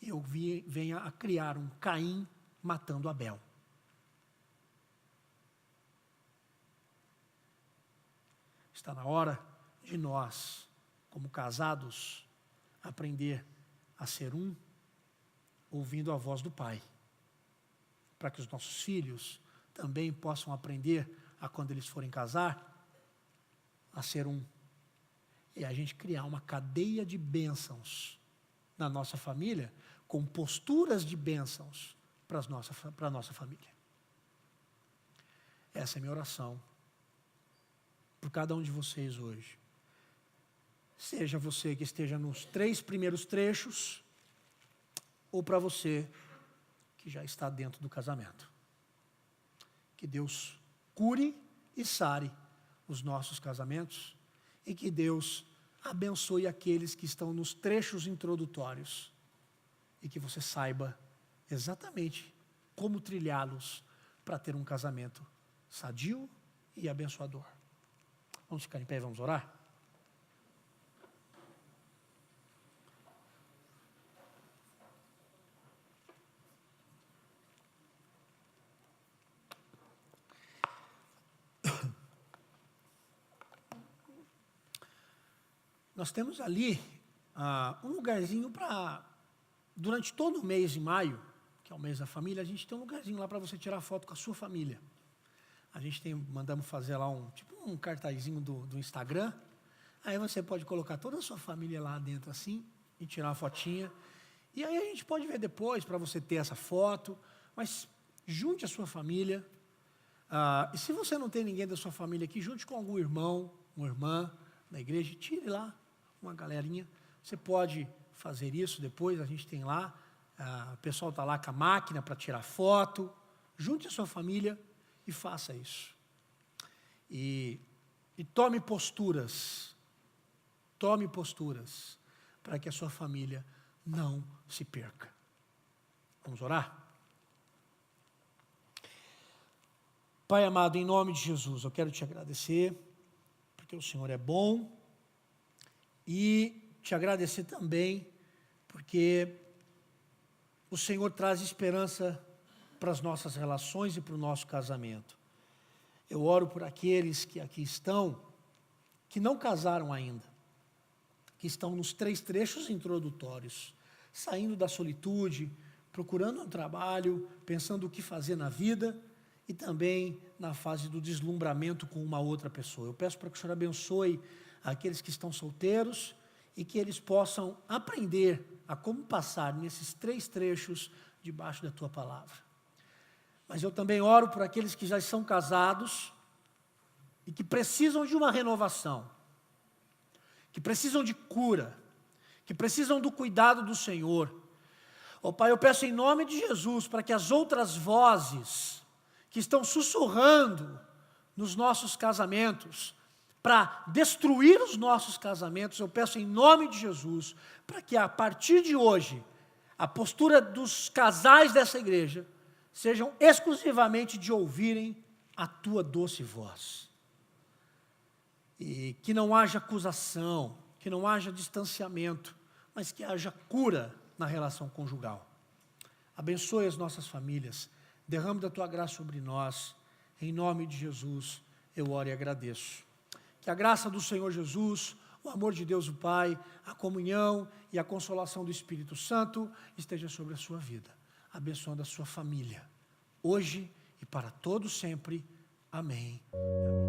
S1: e eu venha a criar um Caim matando Abel. Está na hora de nós, como casados, aprender a ser um, ouvindo a voz do Pai, para que os nossos filhos também possam aprender a, quando eles forem casar, a ser um. E a gente criar uma cadeia de bênçãos na nossa família, com posturas de bênçãos para a nossa família. Essa é a minha oração por cada um de vocês hoje. Seja você que esteja nos 3 primeiros trechos, ou para você que já está dentro do casamento. Que Deus cure e sare os nossos casamentos e que Deus abençoe aqueles que estão nos trechos introdutórios e que você saiba exatamente como trilhá-los para ter um casamento sadio e abençoador. Vamos ficar em pé e vamos orar? Nós temos ali um lugarzinho para, durante todo o mês de maio, que é o mês da família, a gente tem um lugarzinho lá para você tirar foto com a sua família. A gente mandamos fazer lá um cartazinho do Instagram, aí você pode colocar toda a sua família lá dentro assim, e tirar uma fotinha, e aí a gente pode ver depois, para você ter essa foto, mas junte a sua família, e se você não tem ninguém da sua família aqui, junte com algum irmão, uma irmã, na igreja, tire lá uma galerinha. Você pode fazer isso depois, a gente tem lá, o pessoal está lá com a máquina para tirar foto. Junte a sua família e faça isso. E tome posturas para que a sua família não se perca. Vamos orar? Pai amado, em nome de Jesus, eu quero te agradecer, porque o Senhor é bom, e te agradecer também, porque o Senhor traz esperança para as nossas relações e para o nosso casamento. Eu oro por aqueles que aqui estão, que não casaram ainda, que estão nos 3 trechos introdutórios, saindo da solitude, procurando um trabalho, pensando o que fazer na vida, e também na fase do deslumbramento com uma outra pessoa. Eu peço para que o Senhor abençoe aqueles que estão solteiros e que eles possam aprender a como passar nesses 3 trechos debaixo da Tua palavra. Mas eu também oro por aqueles que já são casados e que precisam de uma renovação, que precisam de cura, que precisam do cuidado do Senhor. Ó Pai, eu peço em nome de Jesus para que as outras vozes que estão sussurrando nos nossos casamentos, para destruir os nossos casamentos, eu peço em nome de Jesus, para que a partir de hoje, a postura dos casais dessa igreja, sejam exclusivamente de ouvirem a Tua doce voz. E que não haja acusação, que não haja distanciamento, mas que haja cura na relação conjugal. Abençoe as nossas famílias, derrame da Tua graça sobre nós, em nome de Jesus, eu oro e agradeço. Que a graça do Senhor Jesus, o amor de Deus o Pai, a comunhão e a consolação do Espírito Santo esteja sobre a sua vida, abençoando a sua família, hoje e para todo sempre. Amém. Amém.